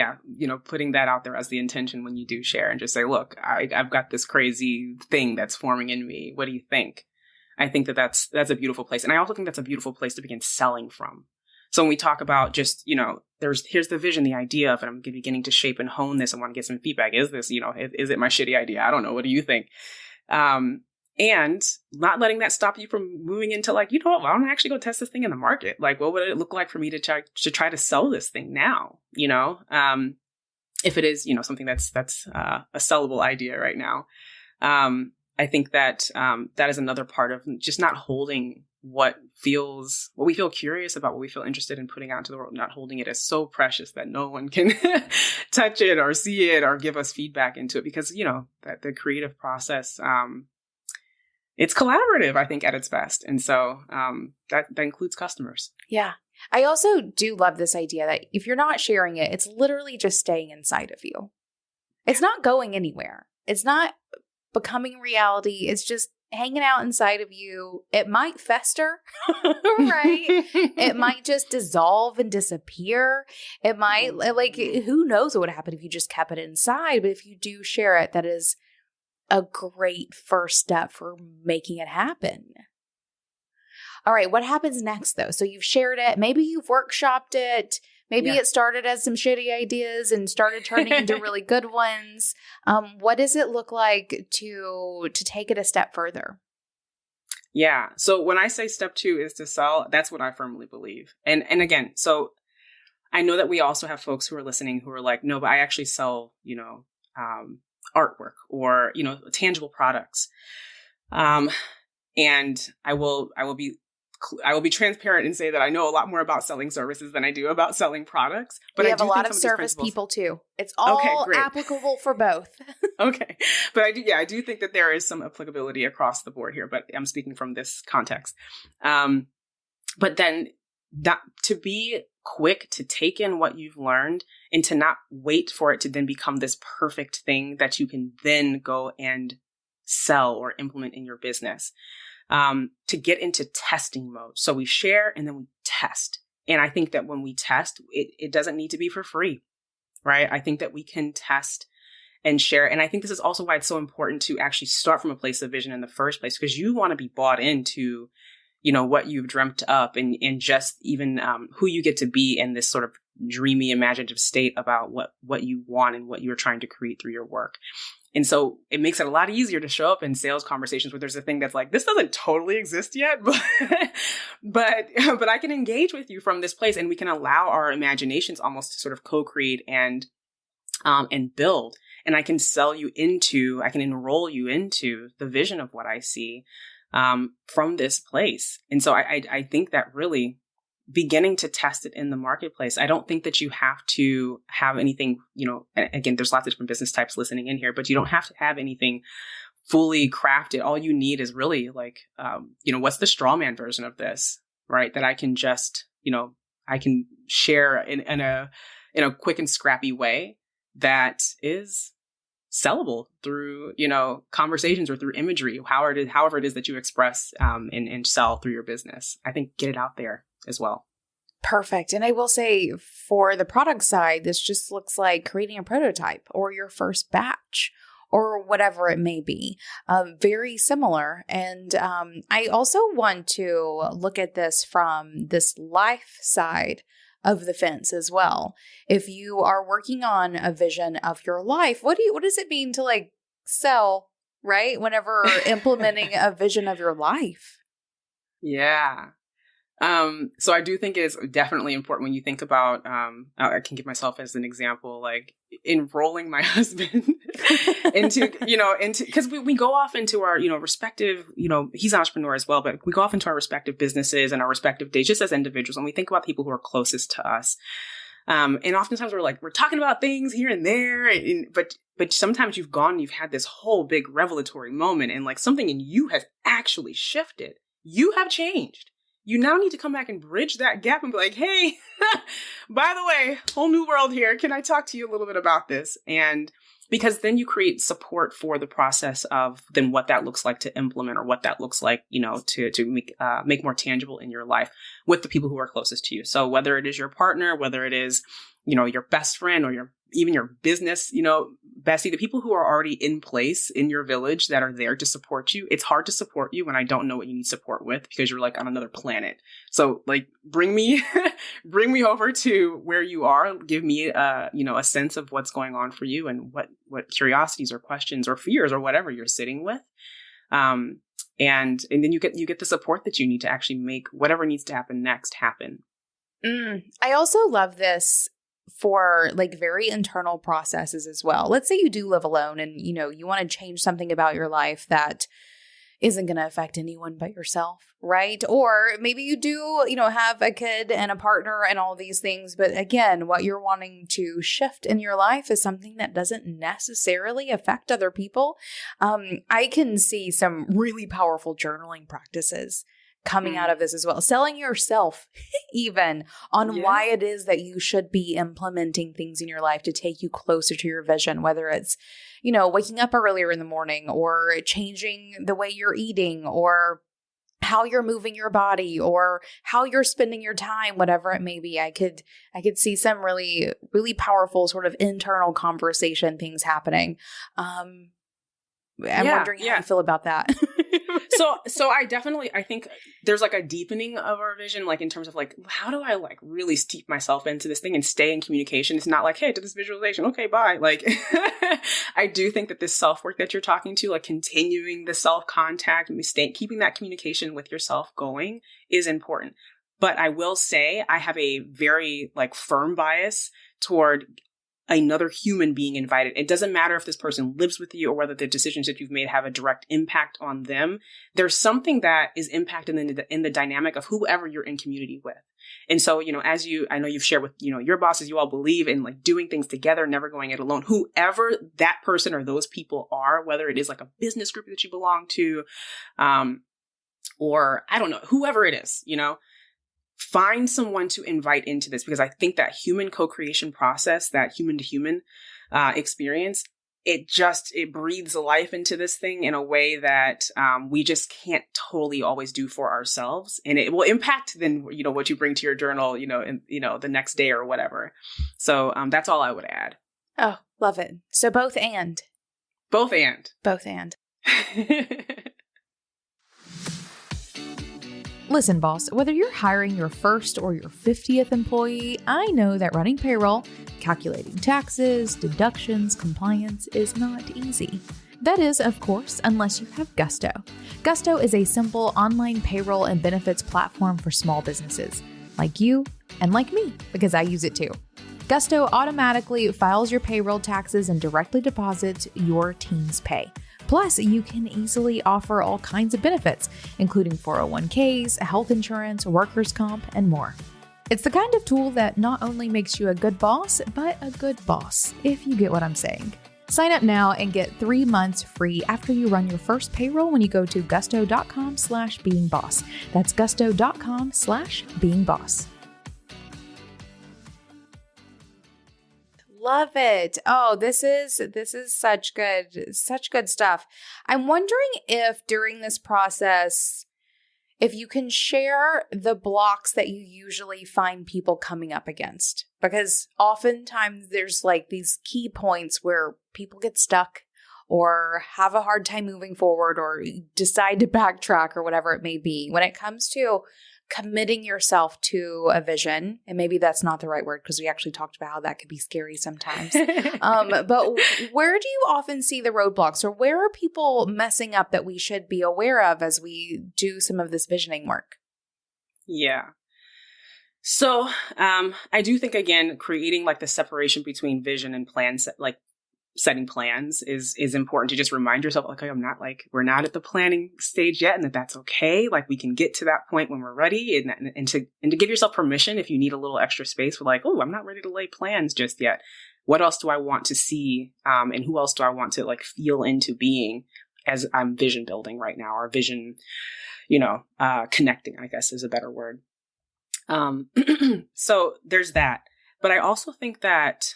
Speaker 3: putting that out there as the intention when you do share and just say, look, I've got this crazy thing that's forming in me. What do you think? I think that's a beautiful place. And I also think that's a beautiful place to begin selling from. So when we talk about just, here's the vision, the idea of it, I'm beginning to shape and hone this. I want to get some feedback. Is this, is it my shitty idea? I don't know. What do you think? And not letting that stop you from moving into like, why don't I actually go test this thing in the market? Like, what would it look like for me to try to sell this thing now? If it is, something that's a sellable idea right now. I think that that is another part of just not holding what we feel curious about, what we feel interested in putting out into the world, not holding it as so precious that no one can touch it or see it or give us feedback into it. Because, that the creative process, it's collaborative, I think, at its best. And so that includes customers.
Speaker 2: Yeah. I also do love this idea that if you're not sharing it, it's literally just staying inside of you. It's not going anywhere. It's not becoming reality. It's just hanging out inside of you. It might fester, right? It might just dissolve and disappear. It might, who knows what would happen if you just kept it inside. But if you do share it, that is a great first step for making it happen. All right, what happens next though? So you've shared it. Maybe you've workshopped it. Maybe it started as some shitty ideas and started turning into really good ones. What does it look like to take it a step further?
Speaker 3: Yeah. So when I say step 2 is to sell, that's what I firmly believe. And again, so I know that we also have folks who are listening who are like, no, but I actually sell, artwork or, tangible products. And I will be transparent and say that I know a lot more about selling services than I do about selling products. But
Speaker 2: we have a lot of service people too. It's all applicable for both.
Speaker 3: Okay. But I do think that there is some applicability across the board here, but I'm speaking from this context. But then to be quick to take in what you've learned and to not wait for it to then become this perfect thing that you can then go and sell or implement in your business. To get into testing mode. So we share and then we test. And I think that when we test, it doesn't need to be for free, right? I think that we can test and share. And I think this is also why it's so important to actually start from a place of vision in the first place, because you want to be bought into, what you've dreamt up and just even who you get to be in this sort of dreamy, imaginative state about what you want and what you're trying to create through your work. And so it makes it a lot easier to show up in sales conversations where there's a thing that's like, this doesn't totally exist yet, but I can engage with you from this place, and we can allow our imaginations almost to sort of co-create and build. And I can I can enroll you into the vision of what I see from this place. And so I think that really beginning to test it in the marketplace. I don't think that you have to have anything, again, there's lots of different business types listening in here, but you don't have to have anything fully crafted. All you need is really what's the straw man version of this, right? That I can just, I can share in a quick and scrappy way that is sellable through, conversations or through imagery, however it is that you express and sell through your business. I think get it out there as well.
Speaker 2: Perfect. And I will say for the product side, this just looks like creating a prototype or your first batch or whatever it may be. Very similar. And I also want to look at this from this life side of the fence as well. If you are working on a vision of your life, what does it mean to sell, right? Whenever implementing a vision of your life.
Speaker 3: Yeah. So I do think it's definitely important when you think about, I can give myself as an example, like enrolling my husband into, cause we go off into our, respective, he's an entrepreneur as well, but we go off into our respective businesses and our respective days just as individuals. And we think about people who are closest to us. And oftentimes we're talking about things here and there, but sometimes you've had this whole big revelatory moment and something in you has actually shifted. You have changed. You now need to come back and bridge that gap and be like, hey, by the way, whole new world here. Can I talk to you a little bit about this? And because then you create support for the process of then what that looks like to implement or what that looks like, to make more tangible in your life with the people who are closest to you. So whether it is your partner, whether it is, your best friend or even your business, bestie, the people who are already in place in your village that are there to support you. It's hard to support you when I don't know what you need support with because you're on another planet. So bring me over to where you are. Give me a sense of what's going on for you and what curiosities or questions or fears or whatever you're sitting with. And then you get the support that you need to actually make whatever needs to happen next happen.
Speaker 2: I also love this for very internal processes as well. Let's say you do live alone and, you want to change something about your life that isn't going to affect anyone but yourself, right? Or maybe you do, have a kid and a partner and all these things. But again, what you're wanting to shift in your life is something that doesn't necessarily affect other people. I can see some really powerful journaling practices coming out of this as well. Selling yourself even on why it is that you should be implementing things in your life to take you closer to your vision, whether it's, waking up earlier in the morning or changing the way you're eating or how you're moving your body or how you're spending your time, whatever it may be. I could see some really, really powerful sort of internal conversation things happening. I'm wondering how you feel about that.
Speaker 3: So I think there's like a deepening of our vision, like in terms of like, how do I like really steep myself into this thing and stay in communication? It's not like, hey, do this visualization. Okay, bye. Like, I do think that this self-work that you're talking to, like continuing the self-contact, keeping that communication with yourself going is important. But I will say I have a very like firm bias toward another human being invited. It doesn't matter if this person lives with you or whether the decisions that you've made have a direct impact on them. There's something that is impacted in the dynamic of whoever you're in community with. And so, I know you've shared with, your bosses, you all believe in like doing things together, never going it alone. Whoever that person or those people are, whether it is like a business group that you belong to, or I don't know, whoever it is, find someone to invite into this, because I think that human co-creation process, that human to human experience, it breathes life into this thing in a way that we just can't totally always do for ourselves. And it will impact then, what you bring to your journal, the next day or whatever. So that's all I would add.
Speaker 2: Oh, love it. So both and.
Speaker 3: Both and.
Speaker 2: Both and. Listen, boss, whether you're hiring your first or your 50th employee, I know that running payroll, calculating taxes, deductions, compliance is not easy. That is, of course, unless you have Gusto. Gusto is a simple online payroll and benefits platform for small businesses, like you and like me, because I use it too. Gusto automatically files your payroll taxes and directly deposits your team's pay. Plus, you can easily offer all kinds of benefits, including 401ks, health insurance, workers' comp, and more. It's the kind of tool that not only makes you a good boss, but a good boss, if you get what I'm saying. Sign up now and get 3 months free after you run your first payroll when you go to gusto.com/beingboss. That's gusto.com/beingboss. Love it. Oh, this is such good stuff. I'm wondering if during this process, if you can share the blocks that you usually find people coming up against, because oftentimes there's like these key points where people get stuck or have a hard time moving forward or decide to backtrack or whatever it may be. When it comes to committing yourself to a vision, and maybe that's not the right word because we actually talked about how that could be scary sometimes. But where do you often see the roadblocks, or where are people messing up that we should be aware of as we do some of this visioning work?
Speaker 3: Yeah. So I do think, again, creating like the separation between vision and plans, like setting plans is important to just remind yourself, like, we're not at the planning stage yet, and that's okay. Like, we can get to that point when we're ready, and to give yourself permission if you need a little extra space for like, oh, I'm not ready to lay plans just yet. What else do I want to see? And who else do I want to like feel into being as I'm vision building right now, or vision, connecting, I guess is a better word. So there's that. But I also think that,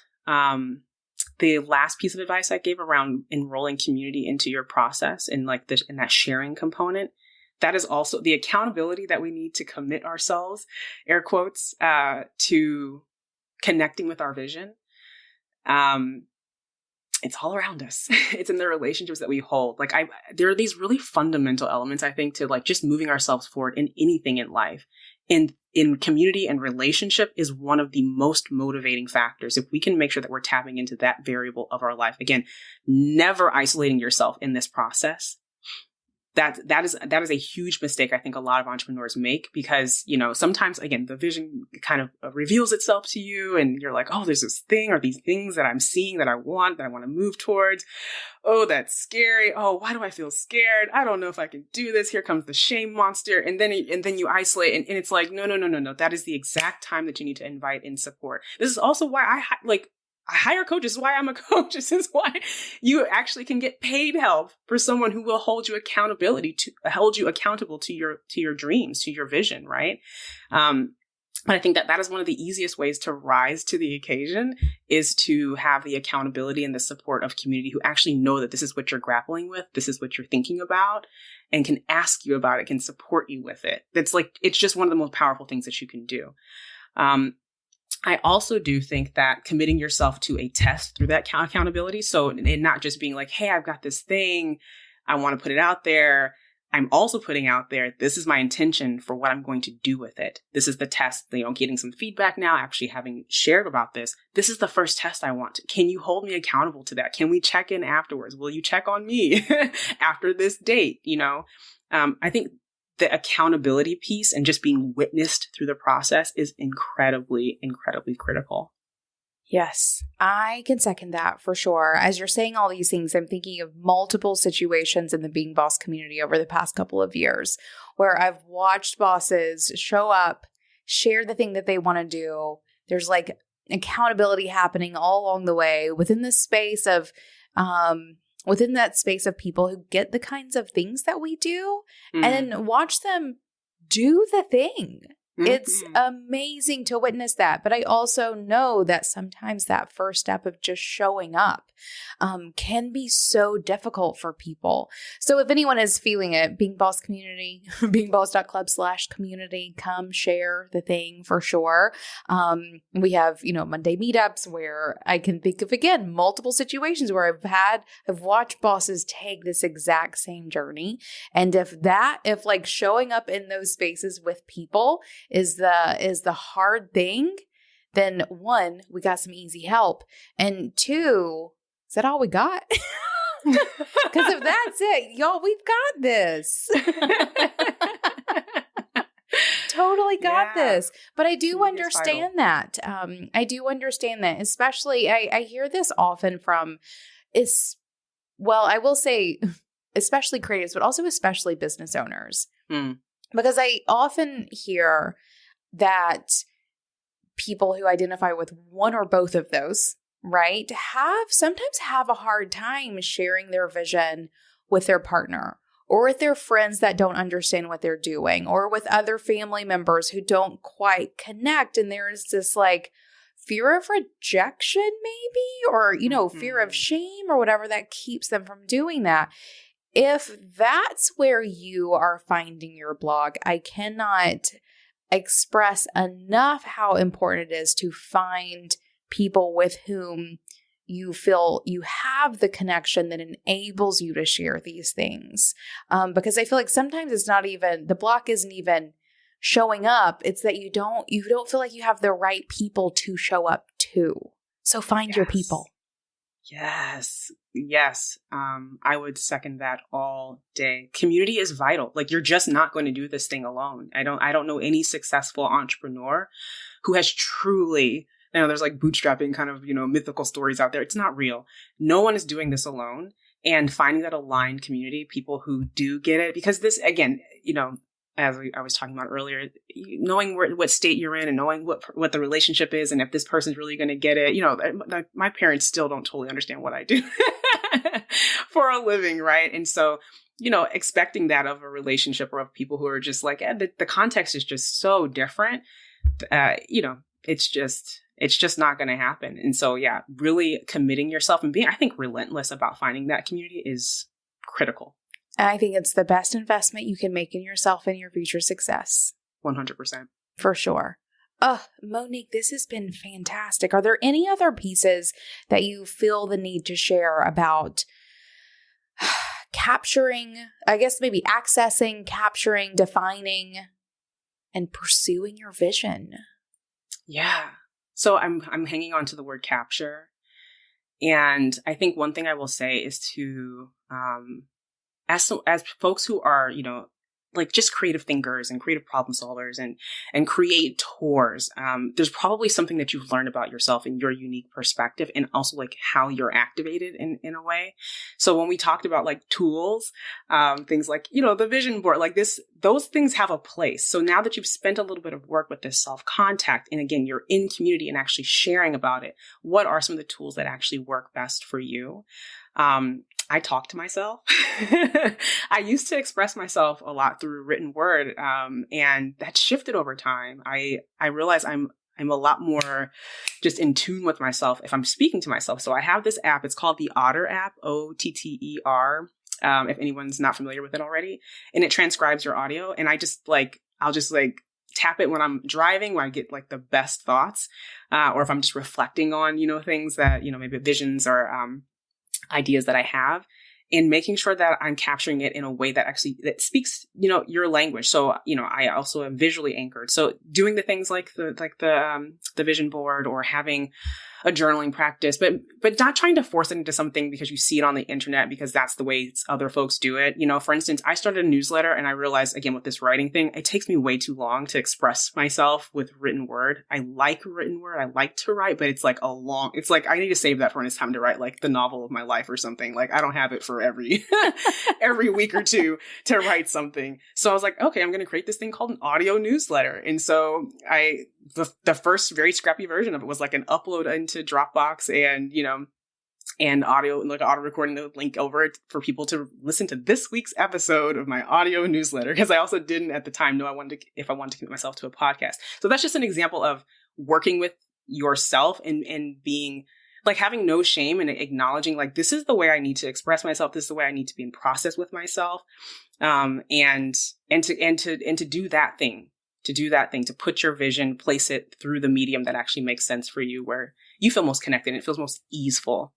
Speaker 3: the last piece of advice I gave around enrolling community into your process and like this and that sharing component, that is also the accountability that we need to commit ourselves, air quotes, to connecting with our vision. It's all around us. It's in the relationships that we hold. Like there are these really fundamental elements, I think, to like just moving ourselves forward in anything in life. And in community and relationship is one of the most motivating factors. If we can make sure that we're tapping into that variable of our life, again, never isolating yourself in this process, that is a huge mistake I think a lot of entrepreneurs make, because, sometimes, again, the vision kind of reveals itself to you and you're like, oh, there's this thing or these things that I'm seeing that I want to move towards. Oh, that's scary. Oh, why do I feel scared? I don't know if I can do this. Here comes the shame monster. And then you isolate and it's like, no. That is the exact time that you need to invite in support. This is also why I hire coaches. This is why I'm a coach. This is why you actually can get paid help for someone who will hold you accountable to your dreams, to your vision, right? But I think that is one of the easiest ways to rise to the occasion, is to have the accountability and the support of community who actually know that this is what you're grappling with, this is what you're thinking about, and can ask you about it, can support you with it. It's just one of the most powerful things that you can do. I also do think that committing yourself to a test through that accountability, so and not just being like, hey, I've got this thing, I want to put it out there. I'm also putting out there, this is my intention for what I'm going to do with it. This is the test, getting some feedback now, actually having shared about this. This is the first test I want. Can you hold me accountable to that? Can we check in afterwards? Will you check on me after this date? I think the accountability piece and just being witnessed through the process is incredibly, incredibly critical.
Speaker 2: Yes, I can second that for sure. As you're saying all these things, I'm thinking of multiple situations in the Being Boss community over the past couple of years where I've watched bosses show up, share the thing that they want to do. There's like accountability happening all along the way within the space of, within that space of people who get the kinds of things that we do, and then watch them do the thing. It's amazing to witness that. But I also know that sometimes that first step of just showing up can be so difficult for people. So if anyone is feeling it, Being Boss community, beingboss.club/community, come share the thing for sure. We have, Monday meetups where I can think of, again, multiple situations where I've watched bosses take this exact same journey. And if like showing up in those spaces with people is the hard thing, then one, we got some easy help. And two, is that all we got? Because if that's it, y'all, we've got this. Totally got this. But I do understand that. I do understand that, especially I hear this often from I will say especially creatives, but also especially business owners. Because I often hear that people who identify with one or both of those, right, sometimes have a hard time sharing their vision with their partner or with their friends that don't understand what they're doing, or with other family members who don't quite connect. And there's this like fear of rejection maybe, or, fear of shame or whatever that keeps them from doing that. If that's where you are finding your block, I cannot express enough how important it is to find people with whom you feel you have the connection that enables you to share these things. Because I feel like sometimes it's not even, the block isn't even showing up. It's that you don't feel like you have the right people to show up to. So find your people.
Speaker 3: Yes. I would second that all day. Community is vital. Like, you're just not going to do this thing alone. I don't know any successful entrepreneur who has truly, there's like bootstrapping kind of, mythical stories out there. It's not real. No one is doing this alone. And finding that aligned community, people who do get it, because this, again, as I was talking about earlier, knowing what state you're in and knowing what the relationship is, and if this person's really going to get it. My parents still don't totally understand what I do for a living, right? And so, expecting that of a relationship or of people who are just like, the context is just so different. It's just not going to happen. And so, really committing yourself and being, I think, relentless about finding that community is critical.
Speaker 2: And I think it's the best investment you can make in yourself and your future success.
Speaker 3: 100%.
Speaker 2: For sure. Monique, this has been fantastic. Are there any other pieces that you feel the need to share about capturing, I guess maybe accessing, capturing, defining, and pursuing your vision?
Speaker 3: Yeah. So I'm hanging on to the word capture. And I think one thing I will say is to as folks who are, like just creative thinkers and creative problem solvers and creators, there's probably something that you've learned about yourself and your unique perspective, and also like how you're activated in a way. So when we talked about like tools, things like, the vision board, like those things have a place. So now that you've spent a little bit of work with this self-contact, and again, you're in community and actually sharing about it, what are some of the tools that actually work best for you? I talk to myself. I used to express myself a lot through written word, and that shifted over time. I realize I'm a lot more just in tune with myself if I'm speaking to myself. So I have this app. It's called the Otter app, OTTER. If anyone's not familiar with it already, and it transcribes your audio. And I'll just tap it when I'm driving, when I get like the best thoughts, or if I'm just reflecting on things that maybe visions or ideas that I have, and making sure that I'm capturing it in a way that speaks, your language. So, I also am visually anchored. So doing the things like the vision board, or having a journaling practice, but not trying to force it into something because you see it on the internet because that's the way other folks do it. For instance, I started a newsletter, and I realized, again, with this writing thing, it takes me way too long to express myself with written word. I like written word. I like to write, but it's like I need to save that for when it's time to write like the novel of my life or something. Like I don't have it for every week or two to write something. So I was like, okay, I'm going to create this thing called an audio newsletter. And so the first very scrappy version of it was like an upload into Dropbox and audio, like auto recording the link over it for people to listen to this week's episode of my audio newsletter. Because I also didn't at the time know if I wanted to commit myself to a podcast. So that's just an example of working with yourself and being like having no shame and acknowledging like, this is the way I need to express myself. This is the way I need to be in process with myself. And to do that thing. To put your vision, place it through the medium that actually makes sense for you, where you feel most connected and it feels most easeful.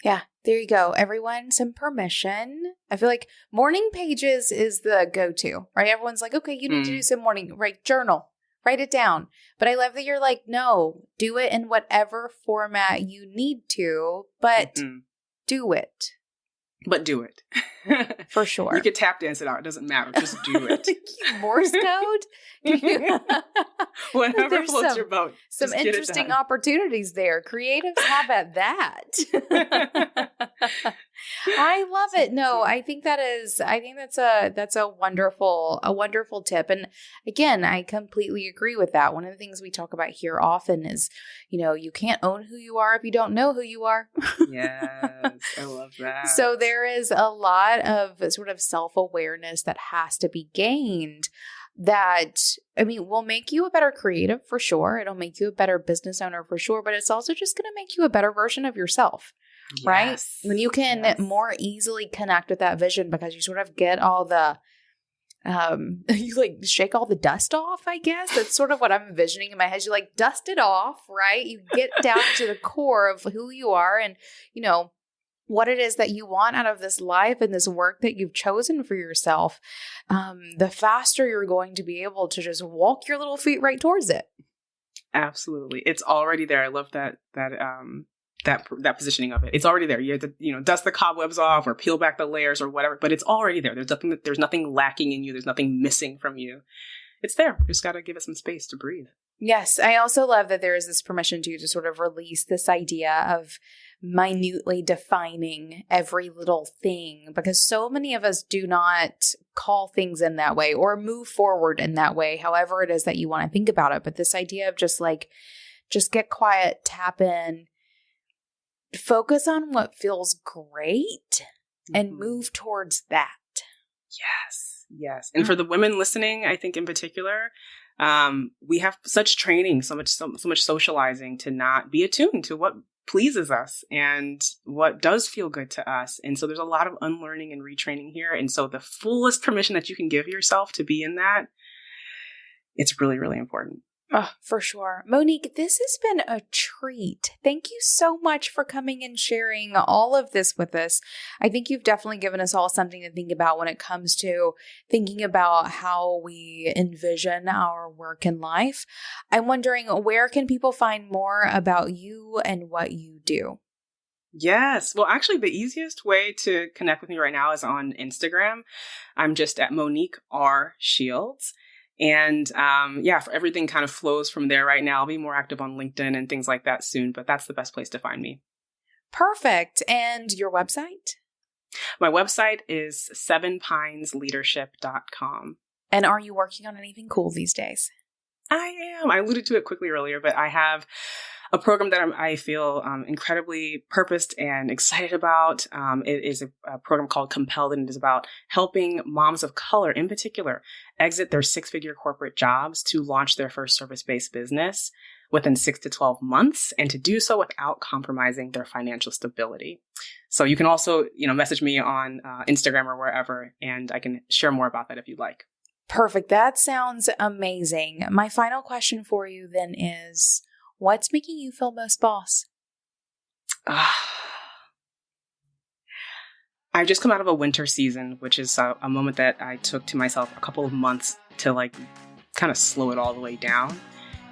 Speaker 2: Yeah, there you go. Everyone, some permission. I feel like morning pages is the go-to, right? Everyone's like, okay, you need to do some morning, right? Journal, write it down. But I love that you're like, no, do it in whatever format you need to, but do it.
Speaker 3: But do it.
Speaker 2: For sure.
Speaker 3: You can tap dance it out. It doesn't matter. Just do it.
Speaker 2: Morse code?
Speaker 3: Whatever floats your boat.
Speaker 2: Some interesting opportunities there. Creatives have at that. I love it. No, I think that's a wonderful tip. And again, I completely agree with that. One of the things we talk about here often is, you can't own who you are if you don't know who you are.
Speaker 3: Yes, I love that.
Speaker 2: So there is a lot of sort of self-awareness that has to be gained that, will make you a better creative for sure. It'll make you a better business owner for sure, but it's also just going to make you a better version of yourself. Yes. Right? When you can more easily connect with that vision because you sort of get all the, you like shake all the dust off, I guess. That's sort of what I'm envisioning in my head. You like dust it off, right? You get down to the core of who you are and, what it is that you want out of this life and this work that you've chosen for yourself. The faster you're going to be able to just walk your little feet right towards it.
Speaker 3: Absolutely. It's already there. I love that positioning of it. It's already there. You have to, dust the cobwebs off or peel back the layers or whatever, but it's already there. There's nothing lacking in you. There's nothing missing from you. It's there. You just got to give it some space to breathe.
Speaker 2: Yes. I also love that there is this permission to sort of release this idea of minutely defining every little thing, because so many of us do not call things in that way or move forward in that way, however it is that you want to think about it. But this idea of just get quiet, tap in, focus on what feels great and move towards that.
Speaker 3: Yes. And for the women listening, I think in particular, we have such training, so much socializing to not be attuned to what pleases us and what does feel good to us. And so there's a lot of unlearning and retraining here. And so the fullest permission that you can give yourself to be in that, it's really, really important.
Speaker 2: Oh, for sure. Monique, this has been a treat. Thank you so much for coming and sharing all of this with us. I think you've definitely given us all something to think about when it comes to thinking about how we envision our work in life. I'm wondering, where can people find more about you and what you do?
Speaker 3: Yes. Well, actually, the easiest way to connect with me right now is on Instagram. I'm just at Monique R. Shields. And for everything kind of flows from there right now. I'll be more active on LinkedIn and things like that soon, but that's the best place to find me.
Speaker 2: Perfect. And your website?
Speaker 3: My website is sevenpinesleadership.com.
Speaker 2: And are you working on anything cool these days?
Speaker 3: I am. I alluded to it quickly earlier, but I have a program that I feel incredibly purposed and excited about. It is a program called Compelled, and it is about helping moms of color in particular exit their six-figure corporate jobs to launch their first service-based business within 6 to 12 months, and to do so without compromising their financial stability. So you can also, message me on Instagram or wherever, and I can share more about that if you'd like.
Speaker 2: Perfect. That sounds amazing. My final question for you then is, what's making you feel most boss?
Speaker 3: I've just come out of a winter season, which is a moment that I took to myself a couple of months to kind of slow it all the way down.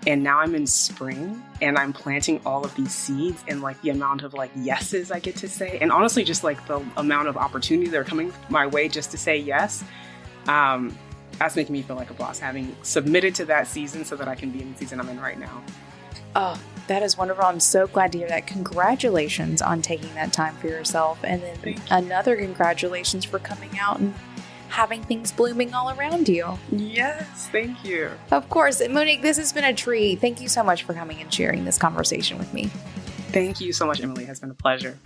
Speaker 3: And now I'm in spring and I'm planting all of these seeds, and the amount of yeses I get to say, and honestly just the amount of opportunity that are coming my way just to say yes. That's making me feel like a boss, having submitted to that season so that I can be in the season I'm in right now.
Speaker 2: Oh, that is wonderful. I'm so glad to hear that. Congratulations on taking that time for yourself. And then another congratulations for coming out and having things blooming all around you.
Speaker 3: Yes, thank you.
Speaker 2: Of course. Monique, this has been a treat. Thank you so much for coming and sharing this conversation with me.
Speaker 3: Thank you so much, Emily. It has been a pleasure.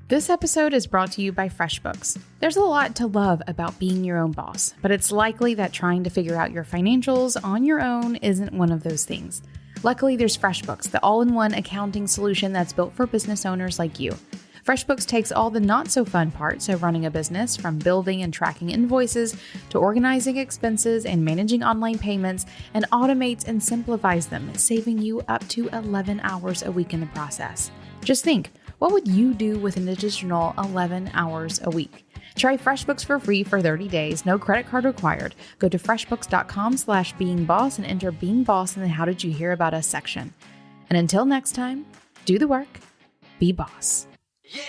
Speaker 2: This episode is brought to you by Freshbooks. There's a lot to love about being your own boss, but it's likely that trying to figure out your financials on your own isn't one of those things. Luckily, there's Freshbooks, the all-in-one accounting solution that's built for business owners like you. Freshbooks takes all the not-so-fun parts of running a business, from building and tracking invoices to organizing expenses and managing online payments, and automates and simplifies them, saving you up to 11 hours a week in the process. Just think, what would you do with an additional 11 hours a week? Try FreshBooks for free for 30 days, no credit card required. Go to freshbooks.com/beingboss and enter Being Boss in the How Did You Hear About Us section. And until next time, do the work, be boss.
Speaker 5: Yeah.